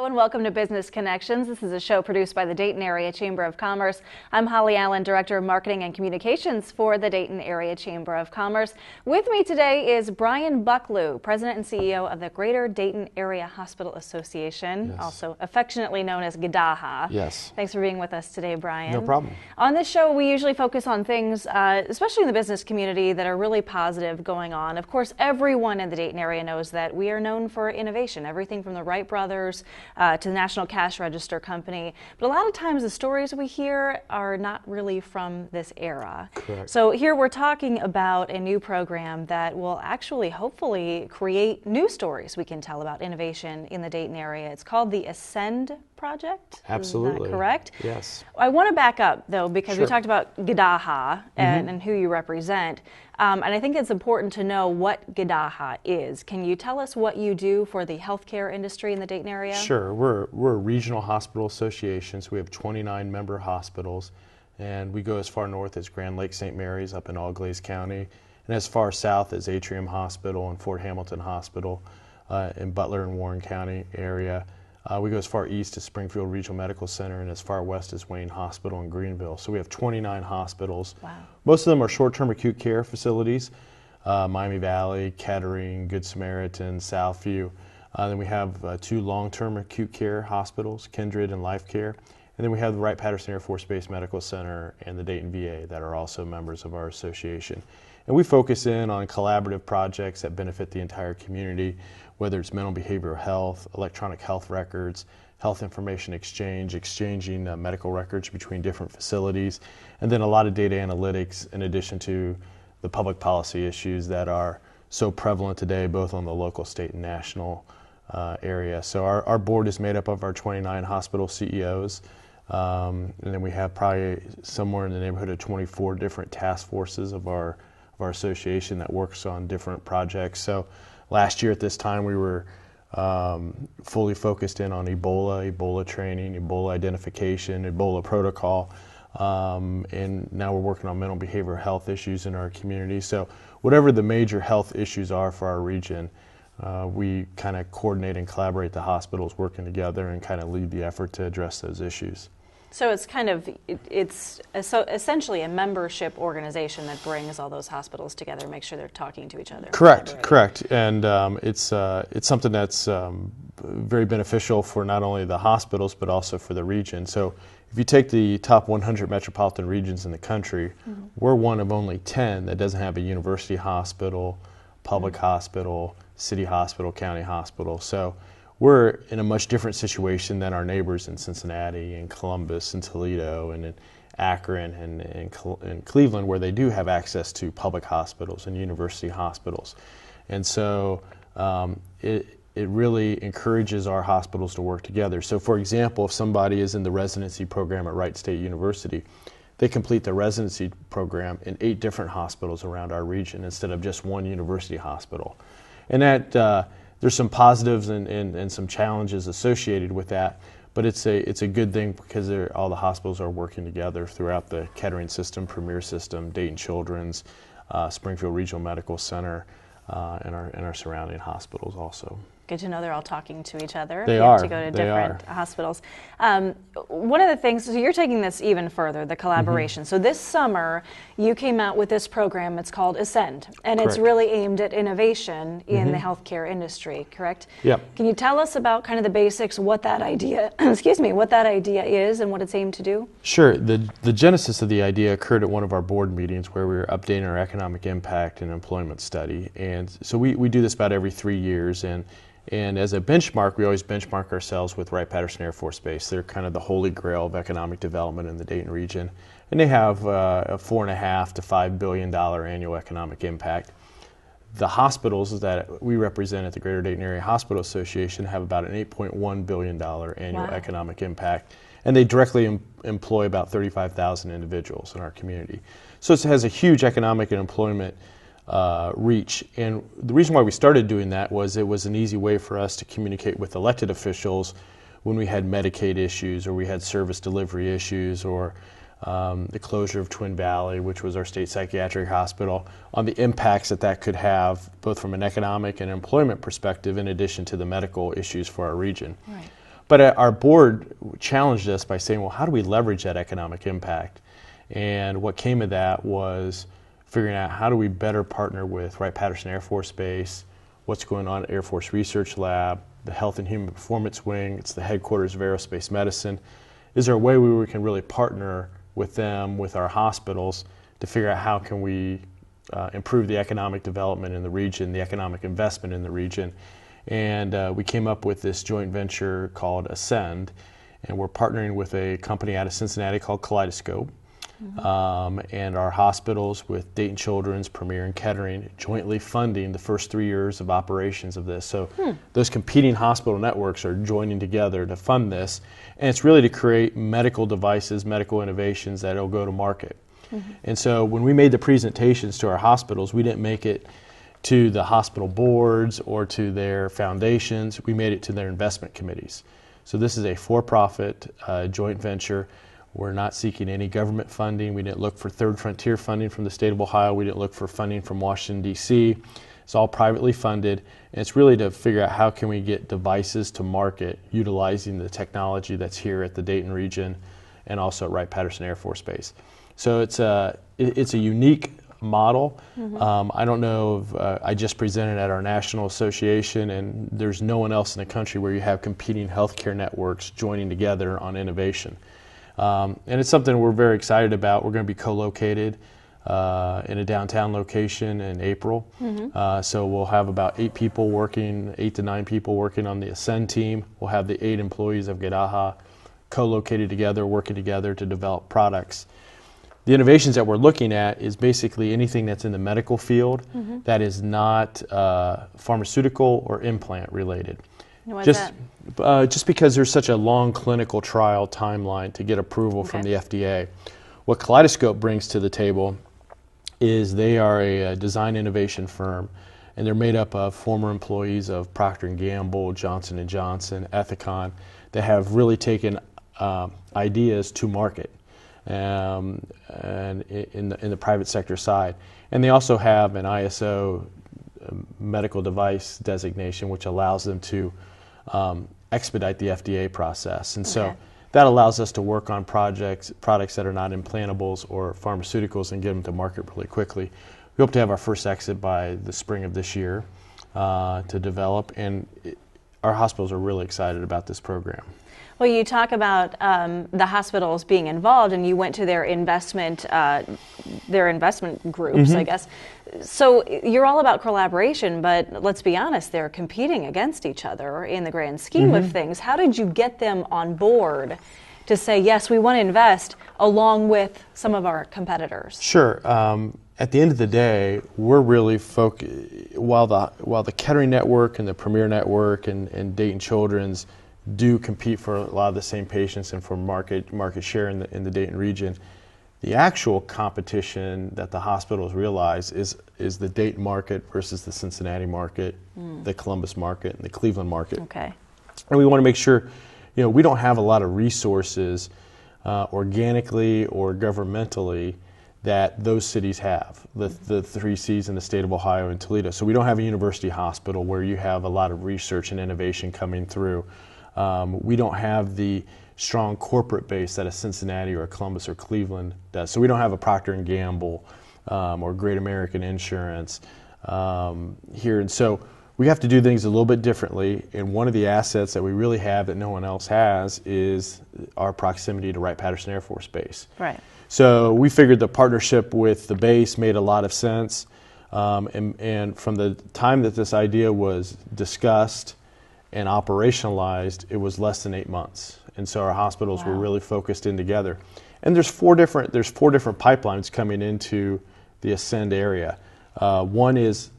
and welcome to Business Connections. This is a show produced by the Dayton Area Chamber of Commerce. I'm Holly Allen, Director of Marketing and Communications for the Dayton Area Chamber of Commerce. With me today is Bryan Bucklew, President and CEO of the Greater Dayton Area Hospital Association, also affectionately known as GDAHA. Yes. Thanks for being with us today, Bryan. No problem. On this show, we usually focus on things, especially in the business community, that are really positive going on. Of course, everyone in the Dayton area knows that we are known for innovation, everything from the Wright brothers to the National Cash Register Company. But a lot of times the stories we hear are not really from this era. Correct. So here we're talking about a new program that will actually hopefully create new stories we can tell about innovation in the Dayton area. It's called the Ascend Project. Absolutely. Is that correct? Yes. I want to back up, though, because Sure. we talked about GDAHA and who you represent. And I think it's important to know what GDAHA is. Can you tell us what you do for the healthcare industry in the Dayton area? Sure. We're a regional hospital association, so we have 29 member hospitals, and we go as far north as Grand Lake St. Mary's up in Auglaize County, and as far south as Atrium Hospital and Fort Hamilton Hospital in Butler and Warren County area. We go as far east as Springfield Regional Medical Center and as far west as Wayne Hospital in Greenville. So we have 29 hospitals. Wow. Most of them are short-term acute care facilities, Miami Valley, Kettering, Good Samaritan, Southview. Then we have 2 long-term acute care hospitals, Kindred and Life Care. And then we have the Wright-Patterson Air Force Base Medical Center and the Dayton VA that are also members of our association. And we focus in on collaborative projects that benefit the entire community, whether it's mental behavioral health, electronic health records, health information exchange, exchanging medical records between different facilities, and then a lot of data analytics in addition to the public policy issues that are so prevalent today, both on the local, state, and national area. So our board is made up of our 29 hospital CEOs, and then we have probably somewhere in the neighborhood of 24 different task forces of our association that works on different projects. So last year at this time we were fully focused in on Ebola training, Ebola identification, Ebola protocol, and now we're working on mental behavioral health issues in our community. So whatever the major health issues are for our region, we kind of coordinate and collaborate the hospitals working together and kind of lead the effort to address those issues. So it's kind of, it's essentially a membership organization that brings all those hospitals together, make sure they're talking to each other. Correct. And it's something that's very beneficial for not only the hospitals but also for the region. So if you take the top 100 metropolitan regions in the country, we're one of only 10 that doesn't have a university hospital, public hospital, city hospital, county hospital. So we're in a much different situation than our neighbors in Cincinnati and Columbus and Toledo and in Akron and Cleveland, where they do have access to public hospitals and university hospitals. And so it really encourages our hospitals to work together. So for example, if somebody is in the residency program at Wright State University, they complete the residency program in 8 different hospitals around our region instead of just one university hospital. And that there's some positives and some challenges associated with that, but it's a good thing because all the hospitals are working together throughout the Kettering system, Premier system, Dayton Children's, Springfield Regional Medical Center, and our surrounding hospitals also. Good to know they're all talking to each other. They you are. Have to go to different hospitals. One of the things, so you're taking this even further, the collaboration. So this summer, you came out with this program. It's called Ascend, and Correct. it's really aimed at innovation in the healthcare industry. Correct? Yep. Can you tell us about kind of the basics, what that idea, what that idea is, and what it's aimed to do? Sure. The genesis of the idea occurred at one of our board meetings where we were updating our economic impact and employment study, and so we do this about every 3 years, and as a benchmark, we always benchmark ourselves with Wright-Patterson Air Force Base. They're kind of the holy grail of economic development in the Dayton region. And they have a $4.5 to $5 billion annual economic impact. The hospitals that we represent at the Greater Dayton Area Hospital Association have about an $8.1 billion annual economic impact. And they directly employ about 35,000 individuals in our community. So it has a huge economic and employment reach. And the reason why we started doing that was it was an easy way for us to communicate with elected officials when we had Medicaid issues or we had service delivery issues or the closure of Twin Valley, which was our state psychiatric hospital, on the impacts that could have both from an economic and employment perspective in addition to the medical issues for our region. Right. But our board challenged us by saying, well, how do we leverage that economic impact? And what came of that was figuring out how do we better partner with Wright-Patterson Air Force Base, what's going on at Air Force Research Lab, the Health and Human Performance Wing, it's the headquarters of aerospace medicine. Is there a way where we can really partner with them, with our hospitals, to figure out how can we improve the economic development in the region, the economic investment in the region? And we came up with this joint venture called Ascend, and we're partnering with a company out of Cincinnati called Kaleidoscope. And our hospitals with Dayton Children's, Premier, and Kettering jointly funding the first 3 years of operations of this. So those competing hospital networks are joining together to fund this, and it's really to create medical devices, medical innovations that will go to market. And so when we made the presentations to our hospitals, we didn't make it to the hospital boards or to their foundations, we made it to their investment committees. So this is a for-profit joint venture. We're not seeking any government funding. We didn't look for third frontier funding from the state of Ohio. We didn't look for funding from Washington, D.C. It's all privately funded, and it's really to figure out how can we get devices to market utilizing the technology that's here at the Dayton region and also at Wright-Patterson Air Force Base. So it's a unique model. I don't know if I just presented at our national association, and there's no one else in the country where you have competing healthcare networks joining together on innovation. And it's something we're very excited about. We're going to be co-located in a downtown location in April. So we'll have about 8 to 9 people working on the Ascend team. We'll have the 8 employees of Gedaha co-located together, working together to develop products. The innovations that we're looking at is basically anything that's in the medical field that is not pharmaceutical or implant related. Why is that? Just because there's such a long clinical trial timeline to get approval from the FDA. What Kaleidoscope brings to the table is they are a design innovation firm, and they're made up of former employees of Procter & Gamble, Johnson & Johnson, Ethicon, that have really taken ideas to market and in the private sector side. And they also have an ISO medical device designation, which allows them to expedite the FDA process. And so that allows us to work on products that are not implantables or pharmaceuticals and get them to market really quickly. We hope to have our first exit by the spring of this year to develop, and our hospitals are really excited about this program. Well, you talk about the hospitals being involved, and you went to their investment groups, I guess. So you're all about collaboration, but let's be honest, they're competing against each other in the grand scheme of things. How did you get them on board to say, yes, we want to invest along with some of our competitors? Sure. At the end of the day, we're really focused, while the Kettering Network and the Premier Network and Dayton Children's do compete for a lot of the same patients and for market share in the Dayton region, the actual competition that the hospitals realize is the Dayton market versus the Cincinnati market, the Columbus market, and the Cleveland market. Okay. And we want to make sure, we don't have a lot of resources organically or governmentally that those cities have, the 3 Cs in the state of Ohio and Toledo. So we don't have a university hospital where you have a lot of research and innovation coming through. We don't have the strong corporate base that a Cincinnati or a Columbus or Cleveland does. So we don't have a Procter & Gamble or Great American Insurance here. And so we have to do things a little bit differently. And one of the assets that we really have that no one else has is our proximity to Wright-Patterson Air Force Base. Right. So we figured the partnership with the base made a lot of sense. And from the time that this idea was discussed and operationalized, it was less than 8 months. And so our hospitals were really focused in together. And there's four different pipelines coming into the Ascend area. One is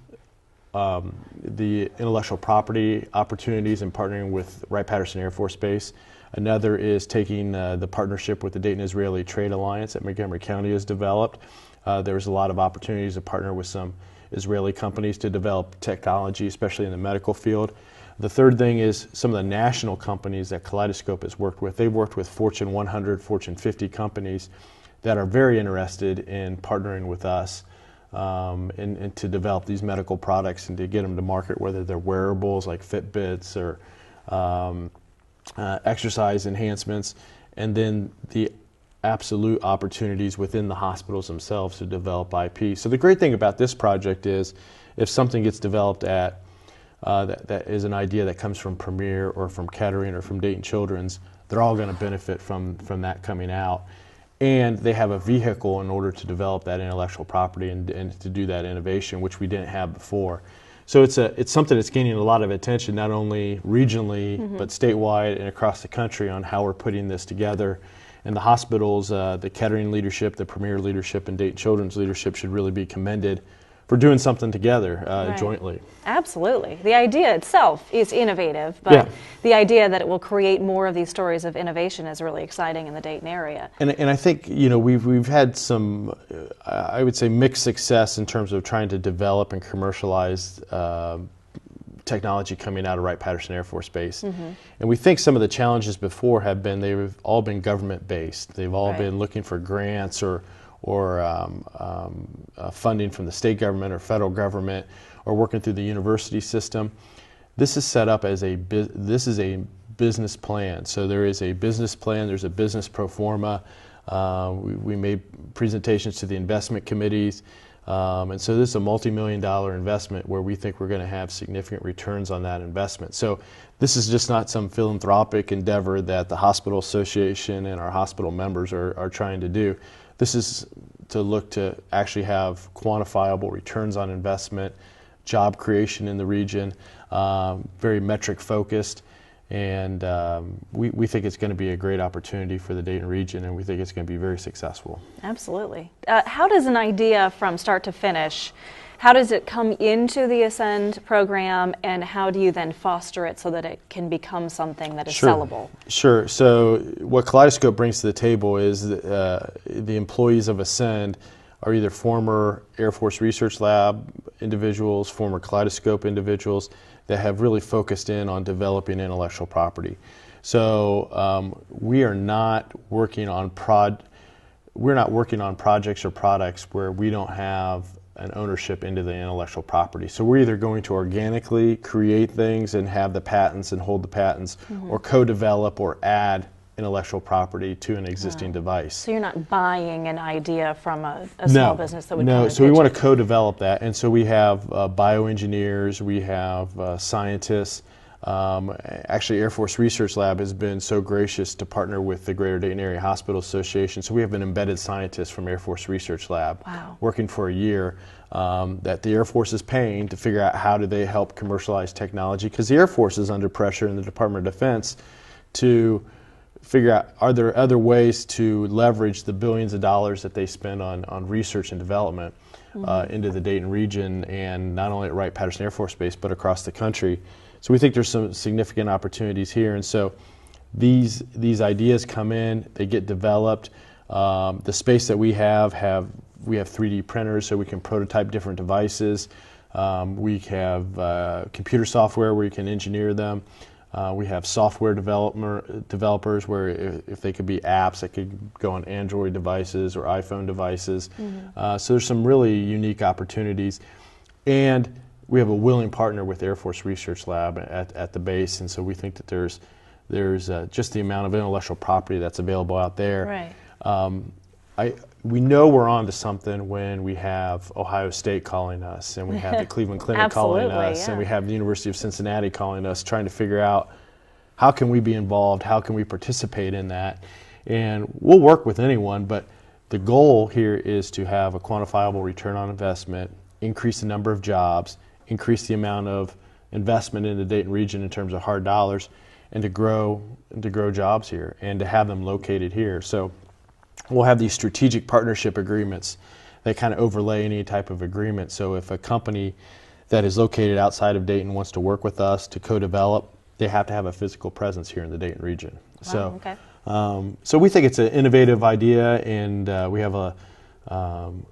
the intellectual property opportunities and partnering with Wright-Patterson Air Force Base. Another is taking the partnership with the Dayton Israeli Trade Alliance that Montgomery County has developed. There's a lot of opportunities to partner with some Israeli companies to develop technology, especially in the medical field. The third thing is some of the national companies that Kaleidoscope has worked with. They've worked with Fortune 100, Fortune 50 companies that are very interested in partnering with us and to develop these medical products and to get them to market, whether they're wearables like Fitbits or exercise enhancements, and then the absolute opportunities within the hospitals themselves to develop IP. So the great thing about this project is if something gets developed at that is an idea that comes from Premier or from Kettering or from Dayton Children's, they're all going to benefit from that coming out. And they have a vehicle in order to develop that intellectual property and to do that innovation, which we didn't have before. So it's something that's gaining a lot of attention, not only regionally, but statewide and across the country on how we're putting this together. And the hospitals, the Kettering leadership, the Premier leadership, and Dayton Children's leadership should really be commended for doing something together jointly. Absolutely. The idea itself is innovative, but the idea that it will create more of these stories of innovation is really exciting in the Dayton area. And I think, you know, we've had some, I would say, mixed success in terms of trying to develop and commercialize technology coming out of Wright-Patterson Air Force Base. And we think some of the challenges before have been, they've all been government-based. They've all been looking for grants or funding from the state government or federal government, or working through the university system. This is set up as a business plan. So there is a business plan. There's a business pro forma. We made presentations to the investment committees, and so this is a multi-million-dollar investment where we think we're going to have significant returns on that investment. So this is just not some philanthropic endeavor that the Hospital Association and our hospital members are trying to do. This is to look to actually have quantifiable returns on investment, job creation in the region, very metric focused, and we think it's going to be a great opportunity for the Dayton region, and we think it's going to be very successful. Absolutely. How does an idea from start to finish, how does it come into the Ascend program, and how do you then foster it so that it can become something that is sellable? Sure. So what Kaleidoscope brings to the table is the employees of Ascend are either former Air Force Research Lab individuals, former Kaleidoscope individuals that have really focused in on developing intellectual property. So we are not working on projects or products where we don't have an ownership into the intellectual property. So we're either going to organically create things and have the patents and hold the patents, or co-develop or add intellectual property to an existing device. So you're not buying an idea from a small business that would No, come and so we pitch want it. to co-develop that, and so we have bioengineers, we have scientists. Actually, Air Force Research Lab has been so gracious to partner with the Greater Dayton Area Hospital Association. So we have an embedded scientist from Air Force Research Lab working for a year that the Air Force is paying to figure out how do they help commercialize technology, because the Air Force is under pressure in the Department of Defense to figure out, are there other ways to leverage the billions of dollars that they spend on research and development into the Dayton region, and not only at Wright-Patterson Air Force Base, but across the country. So we think there's some significant opportunities here, and so these ideas come in, they get developed. The space that we have 3D printers, so we can prototype different devices. We have computer software where you can engineer them. We have software developers where if they could be apps that could go on Android devices or iPhone devices. So there's some really unique opportunities. And we have a willing partner with Air Force Research Lab at the base, and so we think that there's just the amount of intellectual property that's available out there. We know we're on to something when we have Ohio State calling us, and we have the Cleveland Clinic calling us, and we have the University of Cincinnati calling us, trying to figure out how can we be involved, how can we participate in that. And we'll work with anyone, but the goal here is to have a quantifiable return on investment, increase the number of jobs, increase the amount of investment in the Dayton region in terms of hard dollars, and to grow jobs here and to have them located here. So we'll have these strategic partnership agreements that kind of overlay any type of agreement. So if a company that is located outside of Dayton wants to work with us to co-develop, they have to have a physical presence here in the Dayton region. So we think it's an innovative idea, and we have a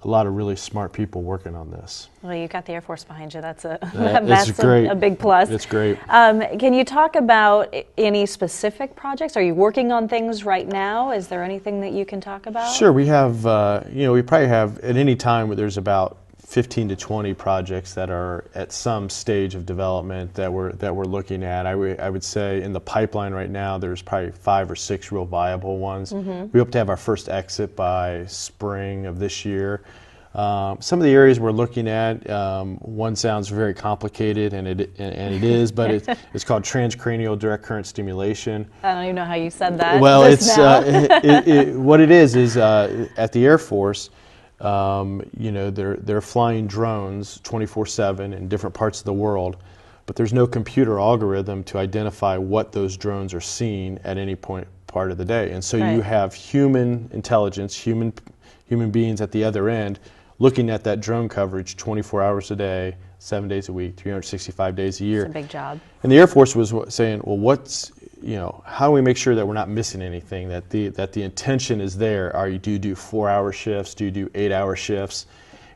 lot of really smart people working on this. Well, you've got the Air Force behind you. That's a big plus. It's great. Can you talk about any specific projects? Are you working on things right now? Is there anything that you can talk about? Sure. We have, we probably have at any time there's about 15 to 20 projects that are at some stage of development that we're looking at. I would say in the pipeline right now, there's probably 5 or 6 real viable ones. We hope to have our first exit by spring of this year. Some of the areas we're looking at, one sounds very complicated, and it is, but it's called transcranial direct current stimulation. I don't even know how you said that. Well, what it is at the Air Force, they're flying drones 24/7 in different parts of the world, but there's no computer algorithm to identify what those drones are seeing at any part of the day, and so you have human intelligence, human beings at the other end, looking at that drone coverage 24 hours a day, 7 days a week, 365 days a year. It's a big job. And the Air Force was saying, well, how do we make sure that we're not missing anything, that the intention is there? Do you do 4-hour shifts? Do you do 8-hour shifts?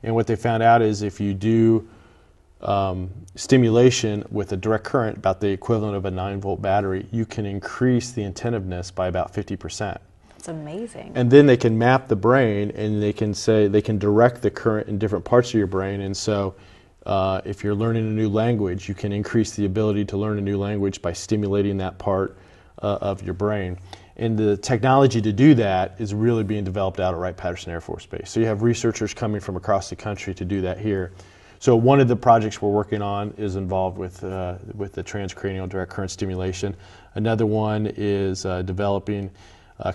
And what they found out is if you do stimulation with a direct current, about the equivalent of a 9-volt battery, you can increase the attentiveness by about 50%. It's amazing. And then they can map the brain, and they can direct the current in different parts of your brain. And so if you're learning a new language, you can increase the ability to learn a new language by stimulating that part of your brain. And the technology to do that is really being developed out at Wright-Patterson Air Force Base. So you have researchers coming from across the country to do that here. So one of the projects we're working on is involved with the transcranial direct current stimulation. Another one is developing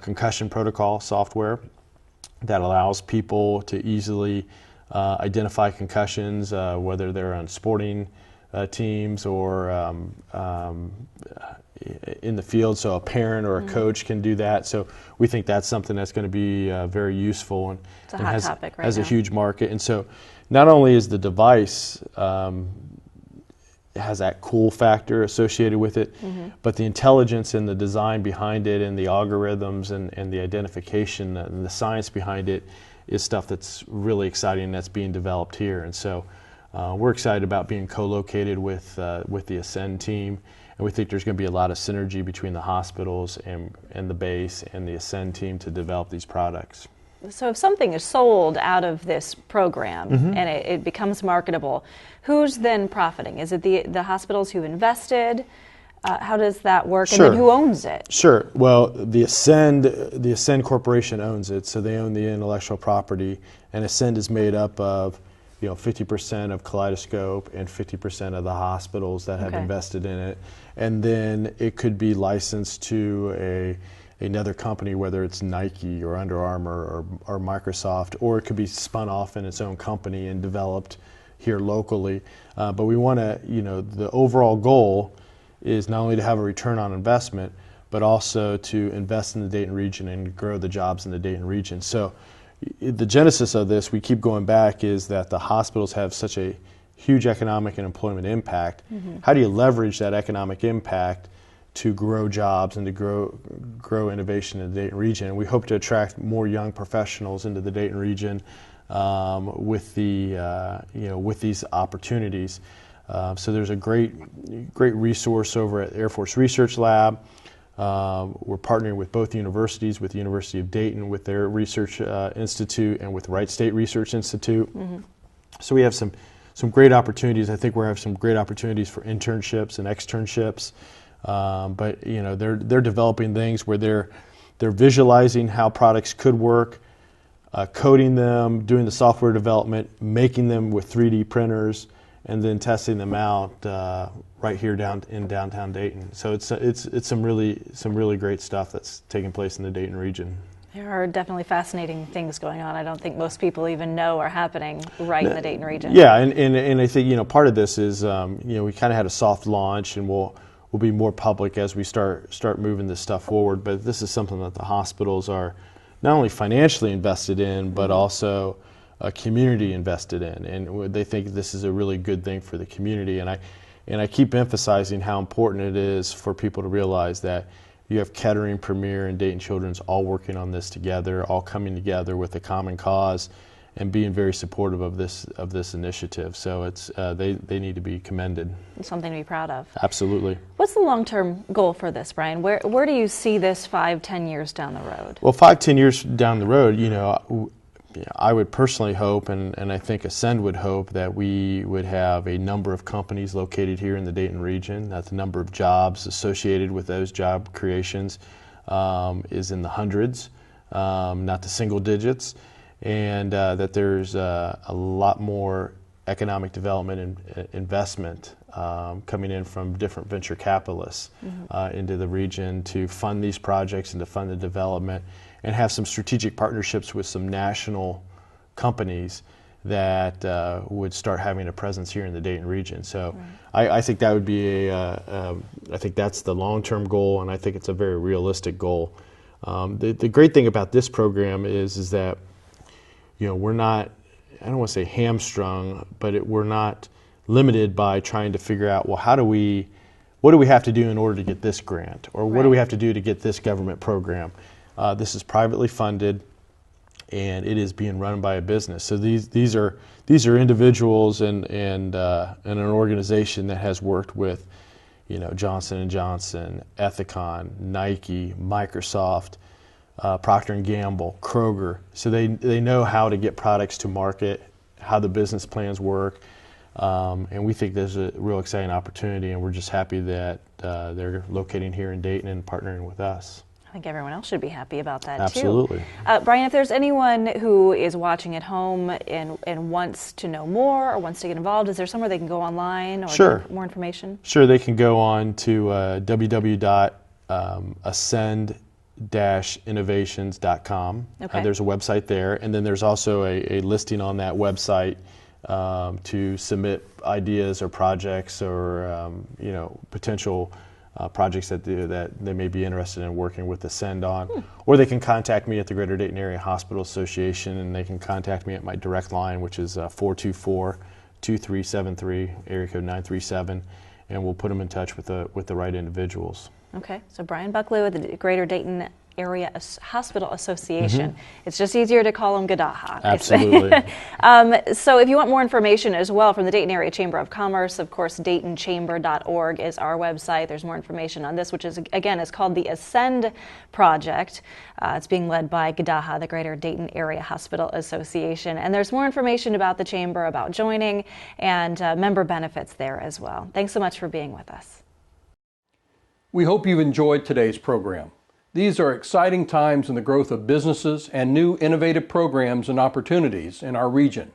concussion protocol software that allows people to easily identify concussions, whether they're on sporting teams or in the field, so a parent or a coach can do that. So we think that's something that's going to be very useful and, it's a hot topic right has now. A huge market. And so not only is the device has that cool factor associated with it, but the intelligence and the design behind it and the algorithms and the identification and the science behind it is stuff that's really exciting and that's being developed here. And so we're excited about being co-located with the Ascend team, and we think there's going to be a lot of synergy between the hospitals and the base and the Ascend team to develop these products. So if something is sold out of this program and it becomes marketable, who's then profiting? Is it the hospitals who invested? How does that work? Sure. And then who owns it? Sure. Well, the Ascend Corporation owns it, so they own the intellectual property, and Ascend is made up of 50% of Kaleidoscope and 50% of the hospitals that have invested in it, and then it could be licensed to another company, whether it's Nike or Under Armour or Microsoft, or it could be spun off in its own company and developed here locally. But we want to, the overall goal is not only to have a return on investment, but also to invest in the Dayton region and grow the jobs in the Dayton region. So the genesis of this, we keep going back, is that the hospitals have such a huge economic and employment impact. How do you leverage that economic impact to grow jobs and to grow innovation in the Dayton region? And we hope to attract more young professionals into the Dayton region with these opportunities. So there's a great resource over at Air Force Research Lab. We're partnering with both universities, with the University of Dayton with their research institute, and with Wright State Research Institute. So we have some great opportunities. I think we have some great opportunities for internships and externships. But they're developing things where they're visualizing how products could work, coding them, doing the software development, making them with 3D printers, and then testing them out right here in downtown Dayton. So it's some really great stuff that's taking place in the Dayton region. There are definitely fascinating things going on. I don't think most people even know are happening right in the Dayton region. Yeah, and I think part of this is we kind of had a soft launch, and we'll be more public as we start moving this stuff forward. But this is something that the hospitals are not only financially invested in, but also a community invested in, and they think this is a really good thing for the community. And I keep emphasizing how important it is for people to realize that you have Kettering, Premier, and Dayton Children's all working on this together, all coming together with a common cause, and being very supportive of this initiative. So it's they need to be commended. It's something to be proud of. Absolutely. What's the long-term goal for this, Brian? Where do you see this 5-10 years down the road? Well, 5-10 years down the road, I would personally hope, and I think Ascend would hope, that we would have a number of companies located here in the Dayton region, that the number of jobs associated with those job creations is in the hundreds, not the single digits, and that there's a lot more economic development and investment coming in from different venture capitalists into the region to fund these projects and to fund the development, and have some strategic partnerships with some national companies that would start having a presence here in the Dayton region. So I think that would be I think that's the long-term goal, and I think it's a very realistic goal. The great thing about this program is that, we're not, I don't want to say hamstrung, but we're not limited by trying to figure out, well, what do we have to do in order to get this grant, or what do we have to do to get this government program? This is privately funded, and it is being run by a business. So these are individuals and an organization that has worked with, Johnson & Johnson, Ethicon, Nike, Microsoft, Procter & Gamble, Kroger. So they know how to get products to market, how the business plans work, and we think there's a real exciting opportunity, and we're just happy that they're locating here in Dayton and partnering with us. I think everyone else should be happy about that, Absolutely. too. Bryan, if there's anyone who is watching at home and wants to know more or wants to get involved, is there somewhere they can go online or get more information? Sure, they can go on to www.ascend-innovations.com. There's a website there, and then there's also a listing on that website to submit ideas or projects or potential projects that they may be interested in working with Ascend on. Or they can contact me at the Greater Dayton Area Hospital Association, and they can contact me at my direct line, which is 424-2373, area code 937, and we'll put them in touch with the right individuals. Okay, so Bryan Bucklew at the Greater Dayton Area Hospital Association. It's just easier to call them GDAHA. Absolutely. So if you want more information as well from the Dayton Area Chamber of Commerce, of course, DaytonChamber.org is our website. There's more information on this, which is called the Ascend Project. It's being led by GDAHA, the Greater Dayton Area Hospital Association. And there's more information about the Chamber, about joining, and member benefits there as well. Thanks so much for being with us. We hope you've enjoyed today's program. These are exciting times in the growth of businesses and new innovative programs and opportunities in our region.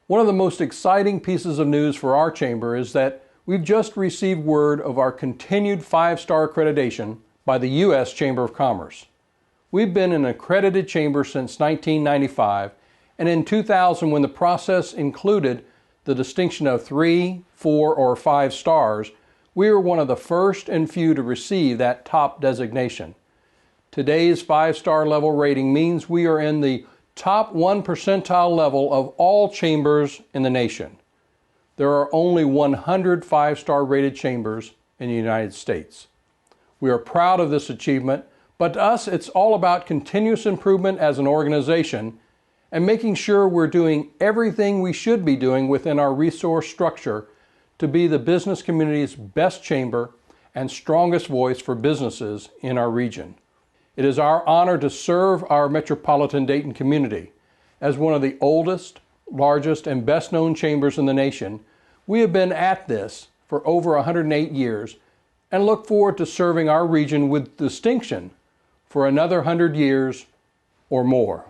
One of the most exciting pieces of news for our chamber is that we've just received word of our continued 5-star accreditation by the U.S. Chamber of Commerce. We've been an accredited chamber since 1995, and in 2000, when the process included the distinction of 3, 4, or 5 stars, we were one of the first and few to receive that top designation. Today's 5-star level rating means we are in the top 1 percentile level of all chambers in the nation. There are only 100 5-star rated chambers in the United States. We are proud of this achievement, but to us it's all about continuous improvement as an organization and making sure we're doing everything we should be doing within our resource structure to be the business community's best chamber and strongest voice for businesses in our region. It is our honor to serve our metropolitan Dayton community. As one of the oldest, largest, and best-known chambers in the nation, we have been at this for over 108 years and look forward to serving our region with distinction for another 100 years or more.